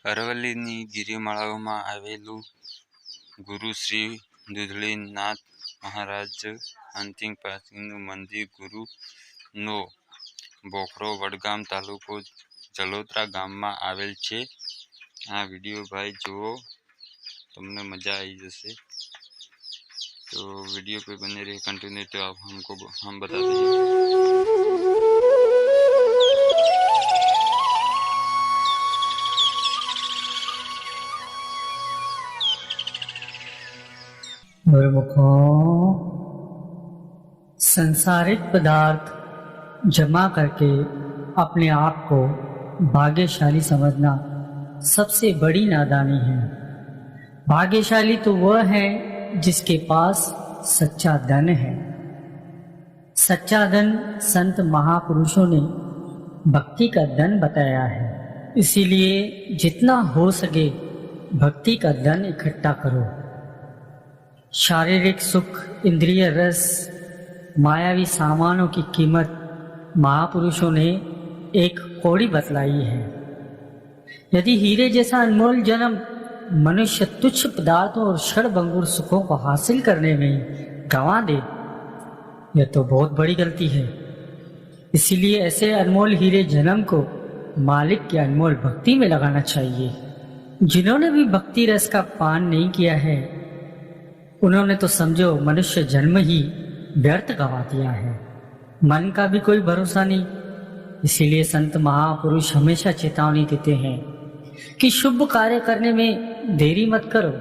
અરવલ્લીની ગિરિમાળાઓમાં આવેલું ગુરુ શ્રી દુધળીનાથ મહારાજ અંતિમ પ્રાચીનનું મંદિર ગુરુનો બોખરો વડગામ તાલુકો જલોત્રા ગામમાં આવેલ છે। આ વિડીયો ભાઈ જુઓ, તમને मज़ा आई जैसे। तो वीडियो पे बने रहे कंटिन्यू, तो आप हम बताते हैं। गुरुमुखों, संसारिक पदार्थ जमा करके अपने आप को भाग्यशाली समझना सबसे बड़ी नादानी है। भाग्यशाली तो वह है जिसके पास सच्चा धन है। सच्चा धन संत महापुरुषों ने भक्ति का धन बताया है। इसीलिए जितना हो सके भक्ति का धन इकट्ठा करो। शारीरिक सुख, इंद्रिय रस, मायावी सामानों की कीमत महापुरुषों ने एक कौड़ी बतलाई है। यदि हीरे जैसा अनमोल जन्म मनुष्य तुच्छ पदार्थों और क्षणभंगुर सुखों को हासिल करने में गंवा दे, यह तो बहुत बड़ी गलती है। इसीलिए ऐसे अनमोल हीरे जन्म को मालिक की अनमोल भक्ति में लगाना चाहिए। जिन्होंने भी भक्ति रस का पान नहीं किया है, उन्होंने तो समझो मनुष्य जन्म ही व्यर्थ गंवा दिया है। मन का भी कोई भरोसा नहीं। इसीलिए संत महापुरुष हमेशा चेतावनी देते हैं कि शुभ कार्य करने में देरी मत करो।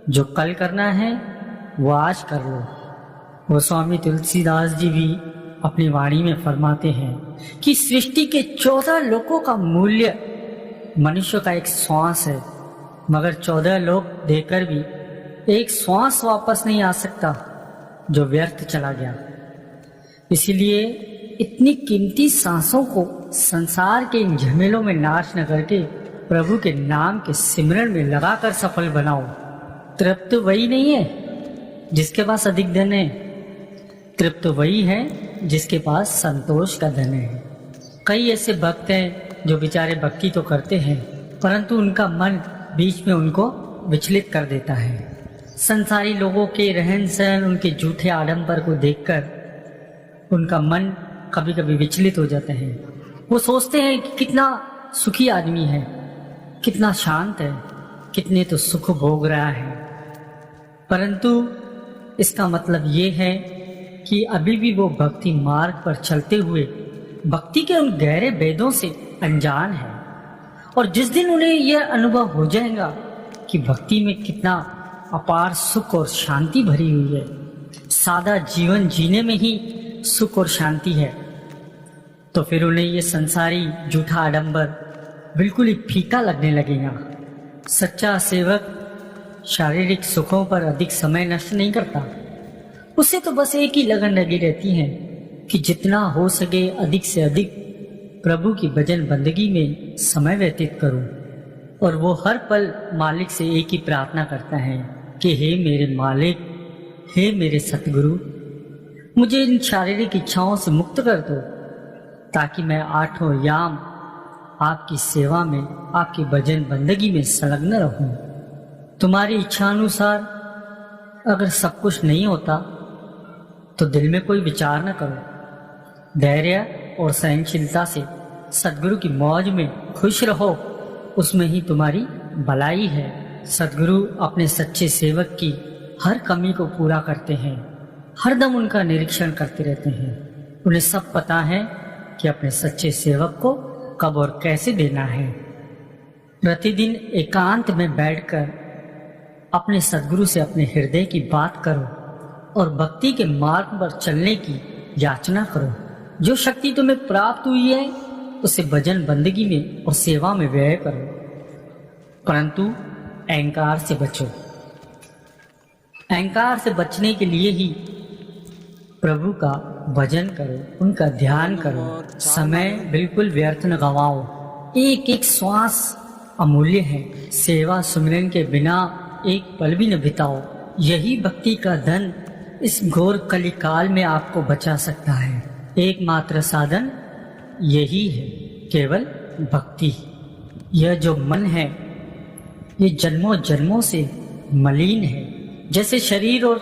जो कल करना है वो आज कर लो। वो स्वामी तुलसीदास जी भी अपनी वाणी में फरमाते हैं कि सृष्टि के 14 लोकों का मूल्य मनुष्य का एक श्वास है, मगर 14 लोक देकर भी एक श्वास वापस नहीं आ सकता जो व्यर्थ चला गया। इसीलिए इतनी कीमती सांसों को संसार के इन झमेलों में नाश न करके प्रभु के नाम के सिमरन में लगाकर सफल बनाओ। तृप्त वही नहीं है जिसके पास अधिक धन है, तृप्त वही है जिसके पास संतोष का धन है। कई ऐसे भक्त हैं जो बेचारे भक्ति तो करते हैं, परंतु उनका मन बीच में उनको विचलित कर देता है। संसारी लोगों के रहन सहन, उनके झूठे आडंबर को देखकर उनका मन कभी कभी विचलित हो जाते हैं। वो सोचते हैं कि कितना सुखी आदमी है, कितना शांत है, कितने तो सुख भोग रहा है, परंतु इसका मतलब ये है कि अभी भी वो भक्ति मार्ग पर चलते हुए भक्ति के उन गहरे भेदों से अनजान है। और जिस दिन उन्हें यह अनुभव हो जाएगा कि भक्ति में कितना अपार सुख और शांति भरी हुई है, सादा जीवन जीने में ही सुख और शांति है, तो फिर उन्हें ये संसारी झूठा आडंबर बिल्कुल ही फीका लगने लगेगा। सच्चा सेवक शारीरिक सुखों पर अधिक समय नष्ट नहीं करता। उसे तो बस एक ही लगन लगी रहती है कि जितना हो सके अधिक से अधिक प्रभु की भजन बंदगी में समय व्यतीत करूं। और वो हर पल मालिक से एक ही प्रार्थना करता है कि हे मेरे मालिक, हे मेरे सतगुरु, मुझे इन शारीरिक इच्छाओं से मुक्त कर दो, ताकि मैं आठों याम आपकी सेवा में, आपकी भजन बंदगी में संलग्न रहूं। तुम्हारी इच्छा अनुसार अगर सब कुछ नहीं होता तो दिल में कोई विचार न करो। धैर्य और सहनशीलता से सद्गुरु की मौज में खुश रहो, उसमें ही तुम्हारी भलाई है। सद्गुरु अपने सच्चे सेवक की हर कमी को पूरा करते हैं, हरदम उनका निरीक्षण करते रहते हैं। उन्हें सब पता है कि अपने सच्चे सेवक को कब और कैसे देना है। प्रतिदिन एकांत में बैठकर अपने सद्गुरु से अपने हृदय की बात करो और भक्ति के मार्ग पर चलने की याचना करो। जो शक्ति तुम्हें प्राप्त हुई है उसे भजन बंदगी में और सेवा में व्यय करो, परंतु अहंकार से बचो। अहंकार से बचने के लिए ही प्रभु का भजन करो, उनका ध्यान करो। समय बिल्कुल व्यर्थ न गवाओ। एक एक श्वास अमूल्य है। सेवा सुमिरन के बिना एक पल भी न बिताओ। यही भक्ति का धन इस घोर कलिकाल में आपको बचा सकता है। एकमात्र साधन यही है, केवल भक्ति। यह जो मन है ये जन्मों जन्मों से मलिन है। जैसे शरीर और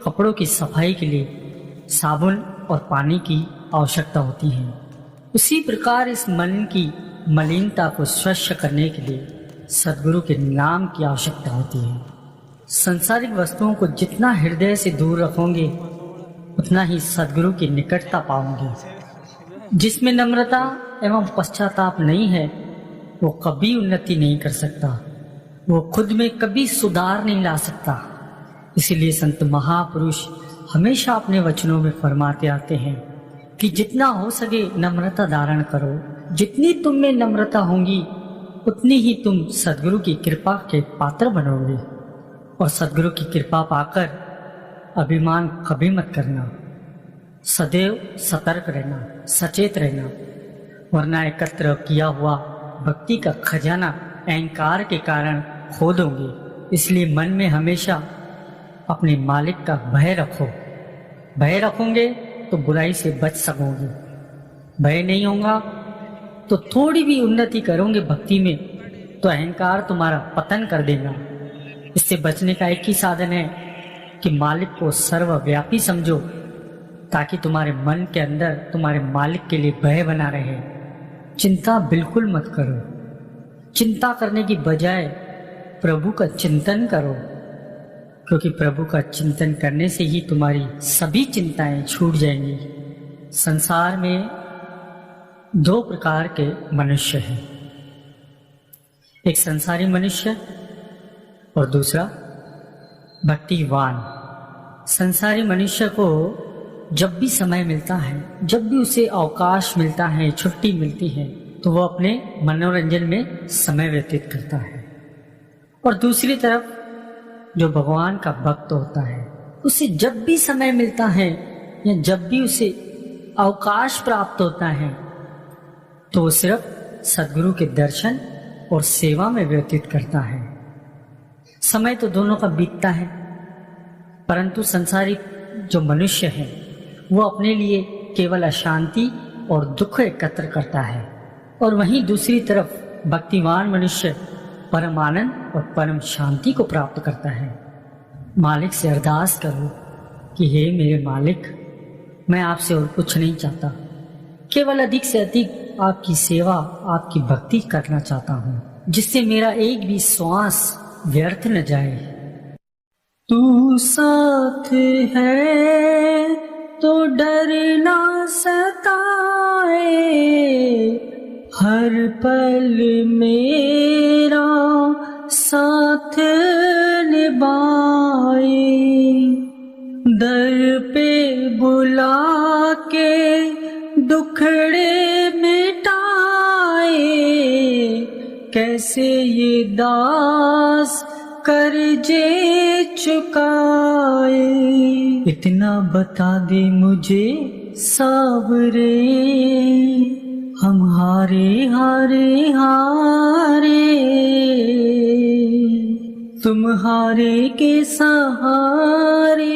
कपड़ों की सफाई के लिए साबुन और पानी की आवश्यकता होती है, उसी प्रकार इस मन की मलिनता को स्वच्छ करने के लिए सद्गुरु के नाम की आवश्यकता होती है। सांसारिक वस्तुओं को जितना हृदय से दूर रखोगे उतना ही सद्गुरु की निकटता पाओगे। जिसमें नम्रता एवं पश्चाताप नहीं है वो कभी उन्नति नहीं कर सकता, वो खुद में कभी सुधार नहीं ला सकता। इसीलिए संत महापुरुष हमेशा अपने वचनों में फरमाते आते हैं कि जितना हो सके नम्रता धारण करो। जितनी तुम में नम्रता होगी उतनी ही तुम सद्गुरु की कृपा के पात्र बनोगे। और सद्गुरु की कृपा पाकर अभिमान कभी मत करना, सदैव सतर्क रहना, सचेत रहना, वरना एकत्र किया हुआ भक्ति का खजाना अहंकार के कारण खो दोगे। इसलिए मन में हमेशा अपने मालिक का भय रखो। भय रखोगे तो बुराई से बच सकोगे। भय नहीं होगा तो थोड़ी भी उन्नति करोगे भक्ति में तो अहंकार तुम्हारा पतन कर देगा। इससे बचने का एक ही साधन है कि मालिक को सर्वव्यापी समझो, ताकि तुम्हारे मन के अंदर तुम्हारे मालिक के लिए भय बना रहे। चिंता बिल्कुल मत करो। चिंता करने की बजाय प्रभु का चिंतन करो, क्योंकि प्रभु का चिंतन करने से ही तुम्हारी सभी चिंताएं छूट जाएंगी। संसार में दो प्रकार के मनुष्य हैं, एक संसारी मनुष्य और दूसरा भक्तिवान। संसारी मनुष्य को जब भी समय मिलता है, जब भी उसे अवकाश मिलता है, छुट्टी मिलती है, तो वह अपने मनोरंजन में समय व्यतीत करता है। और दूसरी तरफ जो भगवान का भक्त होता है, उसे जब भी समय मिलता है या जब भी उसे अवकाश प्राप्त होता है तो वो सिर्फ सद्गुरु के दर्शन और सेवा में व्यतीत करता है। समय तो दोनों का बीतता है, परंतु संसारी जो मनुष्य है वो अपने लिए केवल अशांति और दुख एकत्र करता है, और वहीं दूसरी तरफ भक्तिवान मनुष्य परम आनंद और परम शांति को प्राप्त करता है। मालिक से अरदास करो कि हे मेरे मालिक, मैं आपसे और कुछ नहीं चाहता, केवल अधिक से अधिक आपकी सेवा, आपकी भक्ति करना चाहता हूँ, जिससे मेरा एक भी श्वास व्यर्थ न जाए। तू साथ है तो डर ना सताए, हर पल मेरा साथ निभाए, दर पे बुला के दुखड़े मिटाए, कैसे ये दास कर्जे चुकाए। इतना बता दे मुझे सावरे, हम हारे हारे हारे, तुम्हारे के सहारे